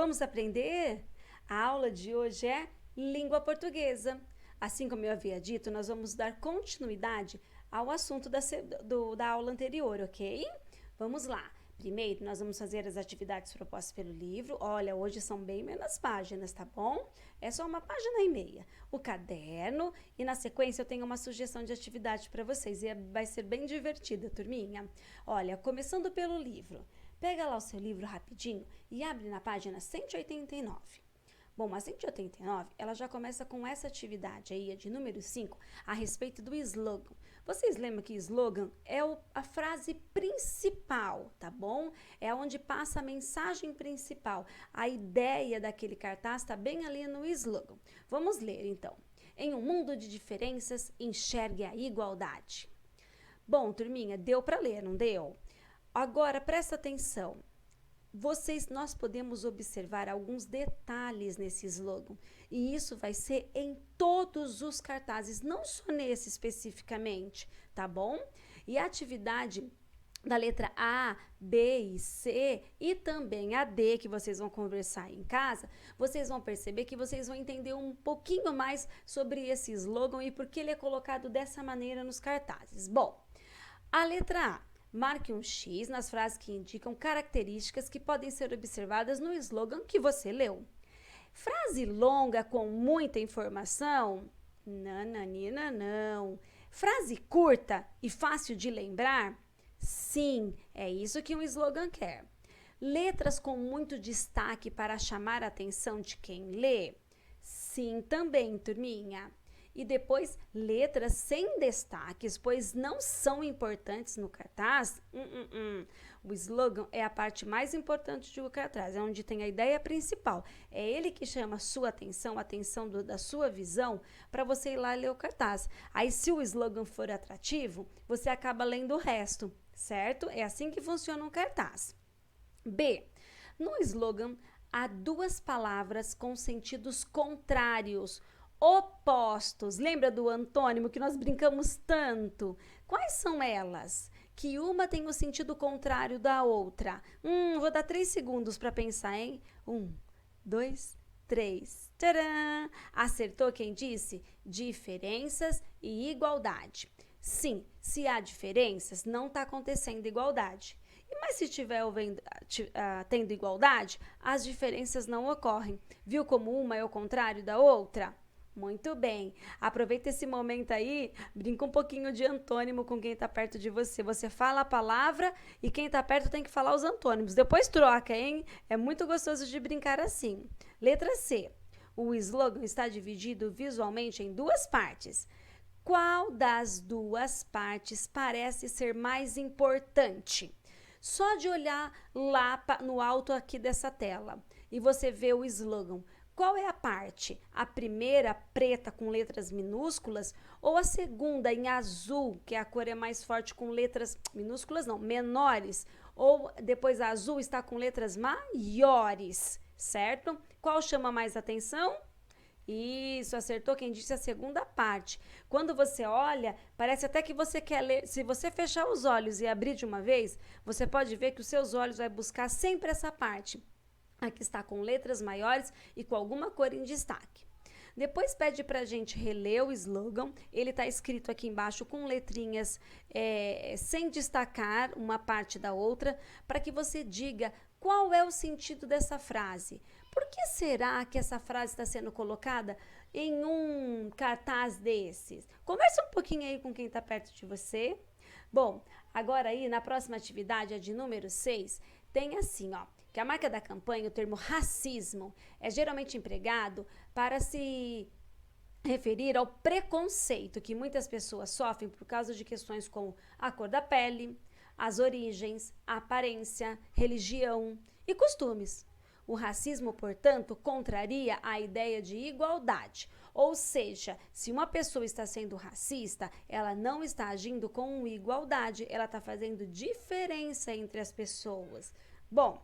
Vamos aprender? A aula de hoje é língua portuguesa. Assim como eu havia dito, nós vamos dar continuidade ao assunto da aula anterior, ok? Vamos lá. Primeiro, nós vamos fazer as atividades propostas pelo livro. Olha, hoje são bem menos páginas, tá bom? É só uma página e meia. O caderno e, na sequência, eu tenho uma sugestão de atividade para vocês. E vai ser bem divertida, turminha. Olha, começando pelo livro. Pega lá o seu livro rapidinho e abre na página 189. Bom, a 189, ela já começa com essa atividade aí, a de número 5, a respeito do slogan. Vocês lembram que slogan é a frase principal, tá bom? É onde passa a mensagem principal. A ideia daquele cartaz está bem ali no slogan. Vamos ler, então. Em um mundo de diferenças, enxergue a igualdade. Bom, turminha, deu para ler, não deu? Agora, presta atenção. Nós podemos observar alguns detalhes nesse slogan e isso vai ser em todos os cartazes, não só nesse especificamente, tá bom? E a atividade da letra A, B e C e também a D, que vocês vão conversar em casa, vocês vão perceber que vocês vão entender um pouquinho mais sobre esse slogan e por que ele é colocado dessa maneira nos cartazes. Bom, a letra A. Marque um X nas frases que indicam características que podem ser observadas no slogan que você leu. Frase longa com muita informação? Nananina, não. Frase curta e fácil de lembrar? Sim, é isso que um slogan quer. Letras com muito destaque para chamar a atenção de quem lê? Sim, também, turminha. E depois, letras sem destaques, pois não são importantes no cartaz. O slogan é a parte mais importante do cartaz, é onde tem a ideia principal. É ele que chama a sua atenção, a atenção da sua visão, para você ir lá ler o cartaz. Aí, se o slogan for atrativo, você acaba lendo o resto, certo? É assim que funciona um cartaz. B. No slogan, há duas palavras com sentidos contrários, opostos. Lembra do antônimo que nós brincamos tanto? Quais são elas? Que uma tem o sentido contrário da outra. Vou dar 3 segundos para pensar, hein? 1, 2, 3. Tcharam! Acertou quem disse? Diferenças e igualdade. Sim, se há diferenças, não está acontecendo igualdade. Mas se estiver tendo igualdade, as diferenças não ocorrem. Viu como uma é o contrário da outra? Muito bem. Aproveita esse momento aí, brinca um pouquinho de antônimo com quem está perto de você. Você fala a palavra e quem está perto tem que falar os antônimos. Depois troca, hein? É muito gostoso de brincar assim. Letra C. O slogan está dividido visualmente em duas partes. Qual das duas partes parece ser mais importante? Só de olhar lá no alto aqui dessa tela e você vê o slogan. Qual é a parte? A primeira preta com letras minúsculas ou a segunda em azul, que a cor é mais forte com letras minúsculas não, menores, ou depois a azul está com letras maiores, certo? Qual chama mais atenção? Isso, acertou quem disse a segunda parte. Quando você olha, parece até que você quer ler. Se você fechar os olhos e abrir de uma vez, você pode ver que os seus olhos vão buscar sempre essa parte. Aqui está com letras maiores e com alguma cor em destaque. Depois pede para a gente reler o slogan. Ele está escrito aqui embaixo com letrinhas sem destacar uma parte da outra, para que você diga qual é o sentido dessa frase. Por que será que essa frase está sendo colocada em um cartaz desses? Conversa um pouquinho aí com quem está perto de você. Bom, agora aí na próxima atividade, a de número 6, tem assim, ó, que a marca da campanha, o termo racismo, é geralmente empregado para se referir ao preconceito que muitas pessoas sofrem por causa de questões como a cor da pele, as origens, a aparência, religião e costumes. O racismo, portanto, contraria a ideia de igualdade. Ou seja, se uma pessoa está sendo racista, ela não está agindo com igualdade, ela está fazendo diferença entre as pessoas. Bom,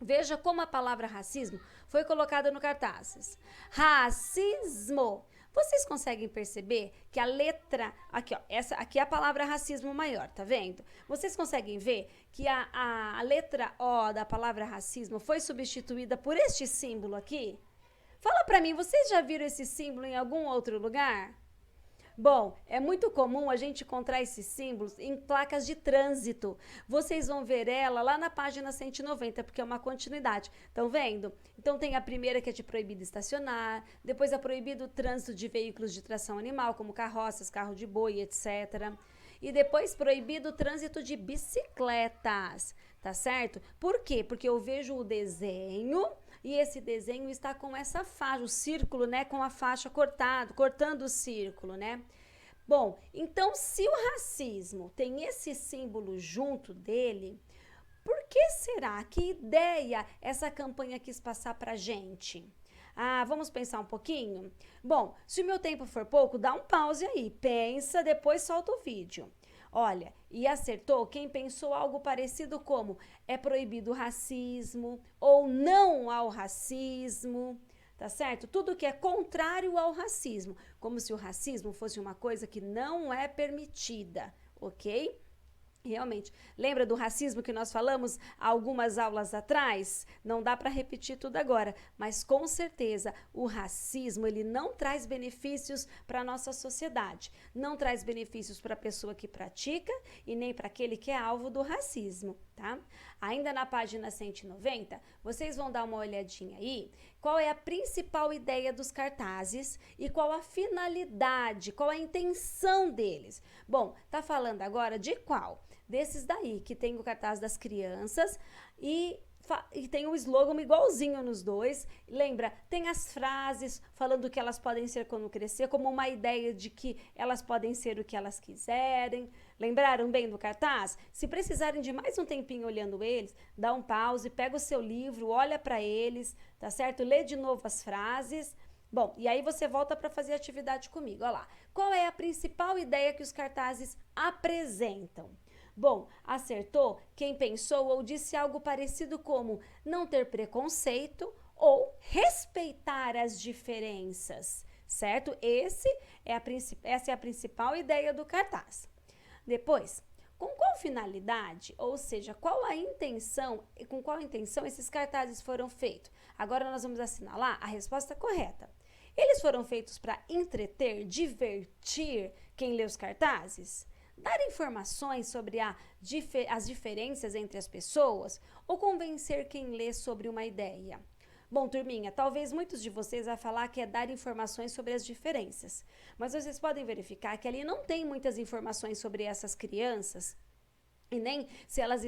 veja como a palavra racismo foi colocada no cartazes. Racismo. Vocês conseguem perceber que a letra, aqui ó, essa aqui é a palavra racismo maior, tá vendo? Vocês conseguem ver que a letra O da palavra racismo foi substituída por este símbolo aqui? Fala pra mim, vocês já viram esse símbolo em algum outro lugar? Bom, é muito comum a gente encontrar esses símbolos em placas de trânsito. Vocês vão ver ela lá na página 190, porque é uma continuidade. Estão vendo? Então tem a primeira que é de proibido estacionar, depois é proibido o trânsito de veículos de tração animal, como carroças, carro de boi, etc. E depois proibido o trânsito de bicicletas, tá certo? Por quê? Porque eu vejo o desenho e esse desenho está com essa faixa, o círculo, né, com a faixa cortando o círculo, né? Bom, então se o racismo tem esse símbolo junto dele, por que será? Que ideia essa campanha quis passar pra gente? Ah, vamos pensar um pouquinho? Bom, se o meu tempo for pouco, dá um pause aí, pensa, depois solta o vídeo. Olha, e acertou quem pensou algo parecido como é proibido o racismo ou não ao racismo, tá certo? Tudo que é contrário ao racismo, como se o racismo fosse uma coisa que não é permitida, ok? Realmente, lembra do racismo que nós falamos há algumas aulas atrás? Não dá para repetir tudo agora, mas com certeza o racismo ele não traz benefícios para a nossa sociedade, não traz benefícios para a pessoa que pratica e nem para aquele que é alvo do racismo, tá? Ainda na página 190, vocês vão dar uma olhadinha aí, qual é a principal ideia dos cartazes e qual a finalidade, qual a intenção deles. Bom, tá falando agora de qual? Desses daí, que tem o cartaz das crianças e tem o slogan igualzinho nos dois. Lembra, tem as frases falando que elas podem ser quando crescer, como uma ideia de que elas podem ser o que elas quiserem. Lembraram bem do cartaz? Se precisarem de mais um tempinho olhando eles, dá um pause, pega o seu livro, olha para eles, tá certo? Lê de novo as frases. Bom, e aí você volta para fazer a atividade comigo. Olha lá. Qual é a principal ideia que os cartazes apresentam? Bom, acertou quem pensou ou disse algo parecido como não ter preconceito ou respeitar as diferenças, certo? Essa é a principal ideia do cartaz. Depois, com qual finalidade, ou seja, com qual intenção esses cartazes foram feitos? Agora nós vamos assinalar a resposta correta. Eles foram feitos para entreter, divertir quem lê os cartazes? Dar informações sobre as diferenças entre as pessoas ou convencer quem lê sobre uma ideia? Bom, turminha, talvez muitos de vocês vão falar que é dar informações sobre as diferenças, mas vocês podem verificar que ali não tem muitas informações sobre essas crianças e nem se elas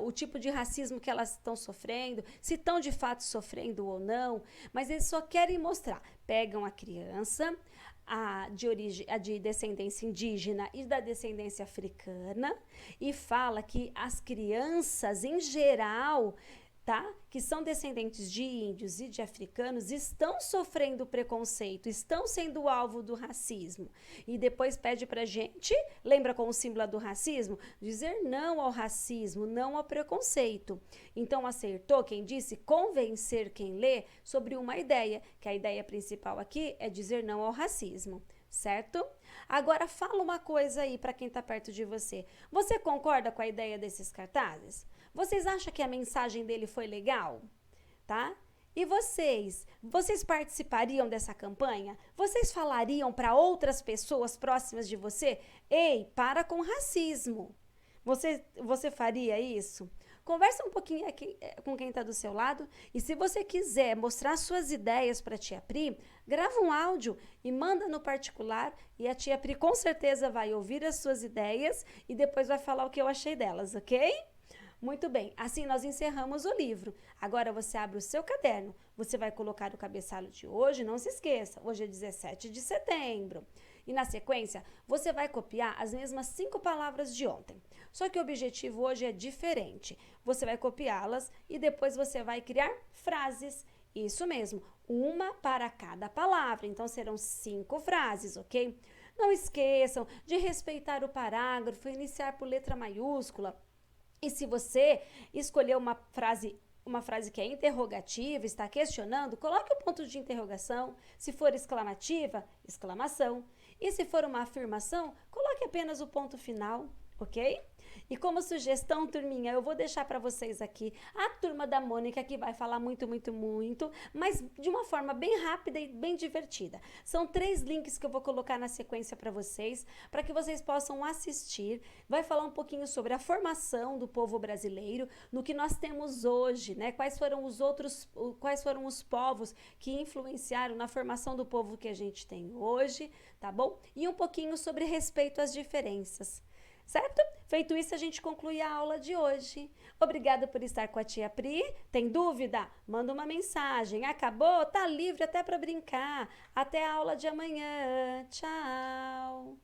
o tipo de racismo que elas estão sofrendo, se estão de fato sofrendo ou não, mas eles só querem mostrar. Pegam a criança, a de descendência indígena e da descendência africana e fala que as crianças em geral, tá, que são descendentes de índios e de africanos estão sofrendo preconceito, estão sendo alvo do racismo. E depois pede pra gente, lembra com o símbolo do racismo? Dizer não ao racismo, não ao preconceito. Então acertou quem disse convencer quem lê sobre uma ideia, que a ideia principal aqui é dizer não ao racismo, certo? Agora fala uma coisa aí para quem tá perto de você. Você concorda com a ideia desses cartazes? Vocês acham que a mensagem dele foi legal? Tá? E vocês participariam dessa campanha? Vocês falariam para outras pessoas próximas de você? Ei, para com racismo. Você faria isso? Conversa um pouquinho aqui com quem está do seu lado e se você quiser mostrar suas ideias para a tia Pri, grava um áudio e manda no particular e a tia Pri com certeza vai ouvir as suas ideias e depois vai falar o que eu achei delas, ok? Muito bem, assim nós encerramos o livro. Agora você abre o seu caderno, você vai colocar o cabeçalho de hoje, não se esqueça, hoje é 17 de setembro. E na sequência, você vai copiar as mesmas 5 palavras de ontem. Só que o objetivo hoje é diferente. Você vai copiá-las e depois você vai criar frases. Isso mesmo, uma para cada palavra. Então serão 5 frases, ok? Não esqueçam de respeitar o parágrafo, iniciar por letra maiúscula. E se você escolher uma frase uma frase que é interrogativa, está questionando, coloque o ponto de interrogação. Se for exclamativa, exclamação. E se for uma afirmação, coloque apenas o ponto final, ok? E como sugestão, turminha, eu vou deixar para vocês aqui a turma da Mônica, que vai falar muito, mas de uma forma bem rápida e bem divertida. São 3 links que eu vou colocar na sequência para que vocês possam assistir. Vai falar um pouquinho sobre a formação do povo brasileiro, no que nós temos hoje, né? Quais foram os povos que influenciaram na formação do povo que a gente tem hoje, tá bom? E um pouquinho sobre respeito às diferenças. Certo? Feito isso, a gente conclui a aula de hoje. Obrigada por estar com a tia Pri. Tem dúvida? Manda uma mensagem. Acabou? Tá livre até para brincar. Até a aula de amanhã. Tchau!